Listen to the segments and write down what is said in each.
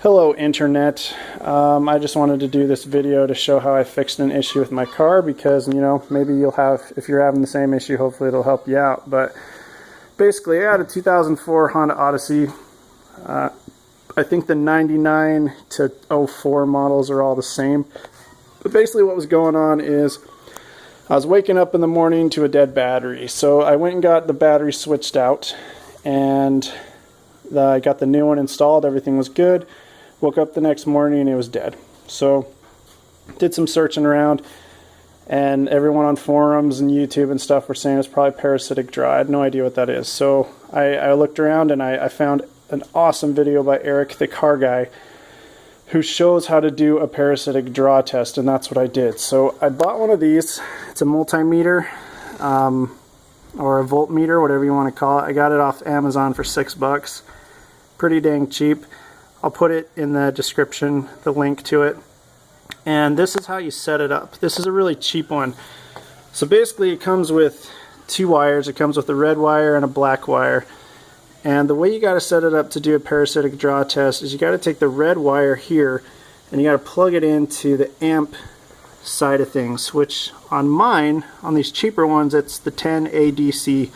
Hello Internet. I just wanted to do this video to show how I fixed an issue with my car because, you know, maybe you'll have, if you're having the same issue, hopefully it'll help you out. But basically I had a 2004 Honda Odyssey. I think the 99 to 04 models are all the same. But basically what was going on is I was waking up in the morning to a dead battery. So I went and got the battery switched out and I got the new one installed. Everything was good. Woke up the next morning and it was dead. So did some searching around, and everyone on forums and YouTube and stuff were saying it's probably parasitic draw. I had no idea what that is. So I looked around and I found an awesome video by Eric, the car guy, who shows how to do a parasitic draw test, and that's what I did. So I bought one of these. It's a multimeter or a voltmeter, whatever you want to call it. I got it off Amazon for $6. Pretty dang cheap. I'll put it in the description, the link to it. And this is how you set it up. This is a really cheap one. So basically it comes with two wires. It comes with a red wire and a black wire. And the way you got to set it up to do a parasitic draw test is you got to take the red wire here and you got to plug it into the amp side of things, which on mine, on these cheaper ones, it's the 10 ADC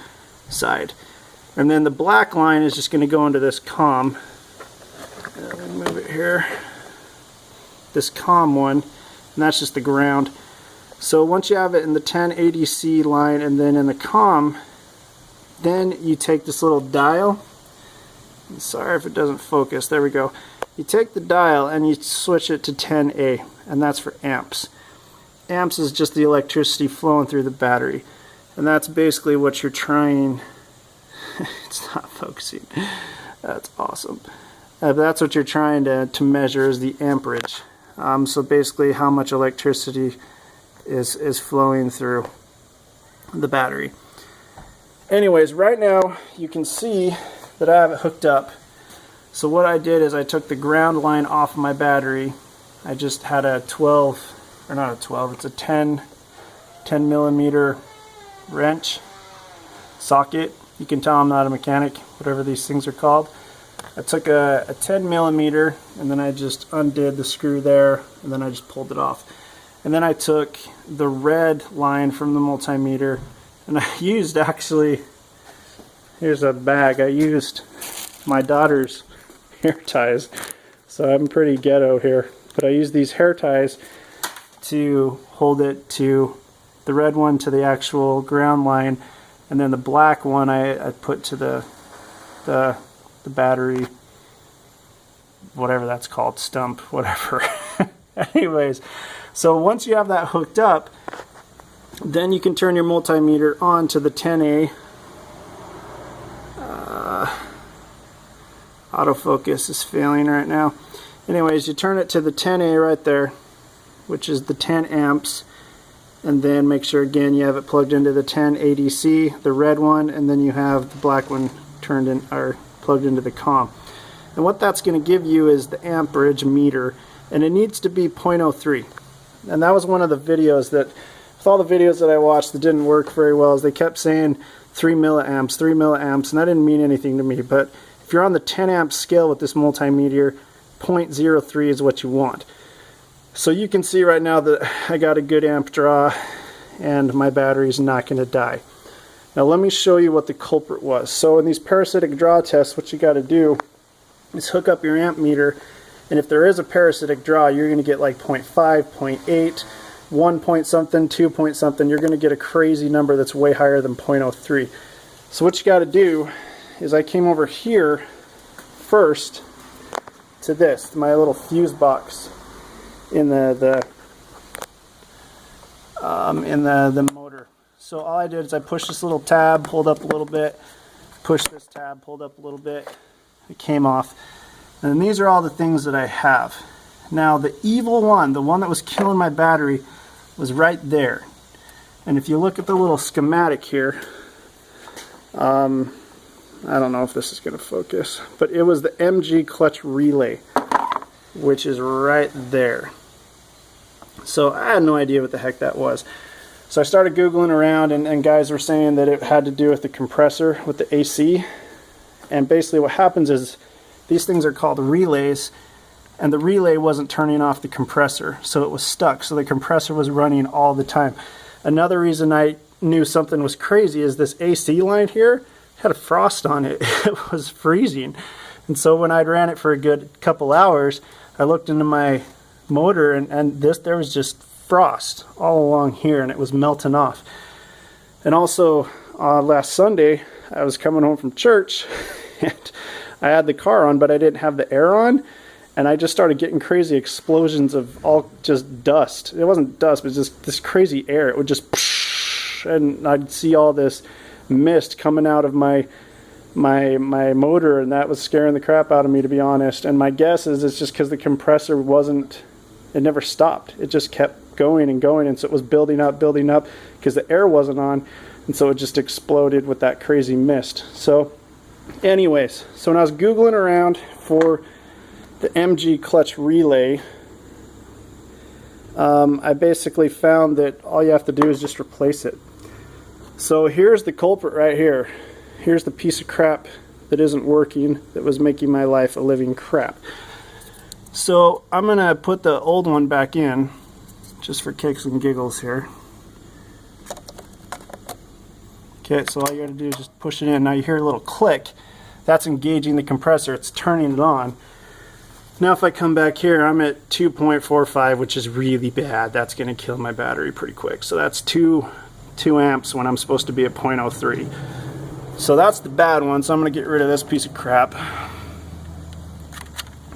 side. And then the black line is just going to go into this COM. Let me move it here. This COM one, and that's just the ground. So once you have it in the 10 ADC line and then in the COM, then you take this little dial. Sorry if it doesn't focus. There we go. You take the dial and you switch it to 10A, and that's for amps. Amps is just the electricity flowing through the battery, and that's basically what you're trying. It's not focusing. That's awesome. That's what you're trying to measure, is the amperage. So basically how much electricity is flowing through the battery. Anyways, right now you can see that I have it hooked up. So what I did is I took the ground line off of my battery. I just had a 12, or not a 12, it's a 10 millimeter wrench socket. You can tell I'm not a mechanic, whatever these things are called. I took a 10 millimeter and then I just undid the screw there and then I just pulled it off. And then I took the red line from the multimeter and I used, actually, here's a bag, I used my daughter's hair ties. So I'm pretty ghetto here, but I used these hair ties to hold it to the red one to the actual ground line, and then the black one I put to the battery, whatever that's called, stump, whatever. Anyways, so once you have that hooked up, then you can turn your multimeter on to the 10A. Autofocus is failing right now. Anyways, you turn it to the 10A right there, which is the 10 amps, and then make sure again you have it plugged into the 10 ADC, the red one, and then you have the black one turned in, or plugged into the COM. And what that's going to give you is the amperage meter, and it needs to be 0.03. And that was one of the videos that, with all the videos that I watched that didn't work very well, is they kept saying 3 milliamps, 3 milliamps, and that didn't mean anything to me. But if you're on the 10 amp scale with this multimeter, 0.03 is what you want. So you can see right now that I got a good amp draw and my battery's not going to die. Now let me show you what the culprit was. So in these parasitic draw tests, what you got to do is hook up your amp meter, and if there is a parasitic draw, you're going to get like 0.5, 0.8, 1 point something, 2 point something. You're going to get a crazy number that's way higher than 0.03. So what you got to do is I came over here first to this, to my little fuse box in the motor. So all I did is I pushed this little tab, pulled up a little bit, pushed this tab, pulled up a little bit, it came off. And these are all the things that I have. Now the evil one, the one that was killing my battery, was right there. And if you look at the little schematic here, I don't know if this is going to focus, but it was the MG clutch relay, which is right there. So I had no idea what the heck that was. So I started Googling around, and guys were saying that it had to do with the compressor, with the AC. And basically what happens is, these things are called relays, and the relay wasn't turning off the compressor, so it was stuck. So the compressor was running all the time. Another reason I knew something was crazy is this AC line here had a frost on it. It was freezing. And so when I'd ran it for a good couple hours, I looked into my motor and there was just frost all along here, and it was melting off. And also last Sunday I was coming home from church and I had the car on, but I didn't have the air on, and I just started getting crazy explosions of all just dust. It wasn't dust, but just this crazy air. It would just and I'd see all this mist coming out of my motor, and that was scaring the crap out of me, to be honest. And my guess is it's just because the compressor it never stopped. It just kept going and going, and so it was building up because the air wasn't on, and so it just exploded with that crazy mist. So anyways, so when I was Googling around for the MG clutch relay, I basically found that all you have to do is just replace it. So here's the culprit right here. Here's the piece of crap that isn't working, that was making my life a living crap. So I'm going to put the old one back in, just for kicks and giggles here. Okay, so all you got to do is just push it in. Now you hear a little click. That's engaging the compressor. It's turning it on. Now if I come back here, I'm at 2.45, which is really bad. That's going to kill my battery pretty quick. So that's 2 amps when I'm supposed to be at 0.03. So that's the bad one. So I'm going to get rid of this piece of crap.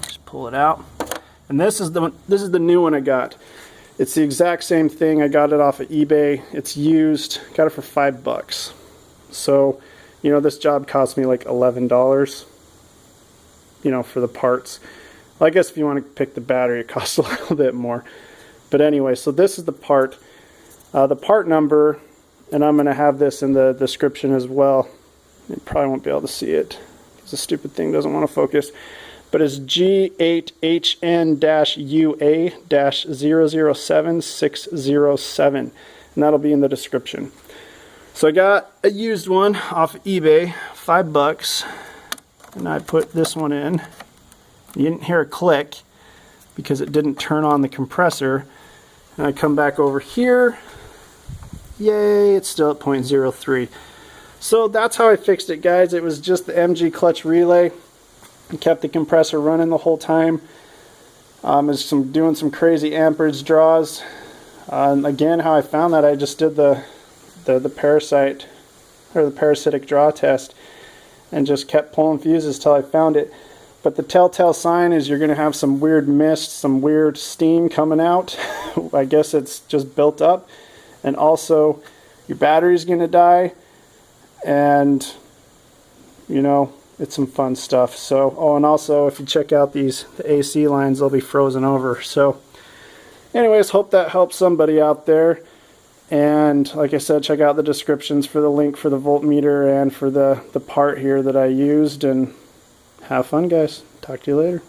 Just pull it out. And this is the new one I got. It's the exact same thing. I got it off of eBay. It's used. Got it for $5. So, you know, this job cost me like $11, you know, for the parts. Well, I guess if you want to pick the battery, it costs a little bit more. But anyway, so this is the part number, and I'm going to have this in the description as well. You probably won't be able to see it because the stupid thing doesn't want to focus. But it's G8HN-UA-007607, and that'll be in the description. So I got a used one off of eBay, $5, and I put this one in. You didn't hear a click because it didn't turn on the compressor. And I come back over here. Yay, it's still at 0.03. So that's how I fixed it, guys. It was just the MG clutch relay. I kept the compressor running the whole time. Doing some crazy amperage draws. And again, how I found that, I just did the parasitic draw test and just kept pulling fuses till I found it. But the telltale sign is you're going to have some weird mist, some weird steam coming out. I guess it's just built up. And also, your battery's going to die. And, you know, it's some fun stuff. So, oh, and also, if you check out the AC lines, they'll be frozen over. So, anyways, hope that helps somebody out there. And like I said, check out the descriptions for the link for the voltmeter and for the part here that I used. And have fun, guys. Talk to you later.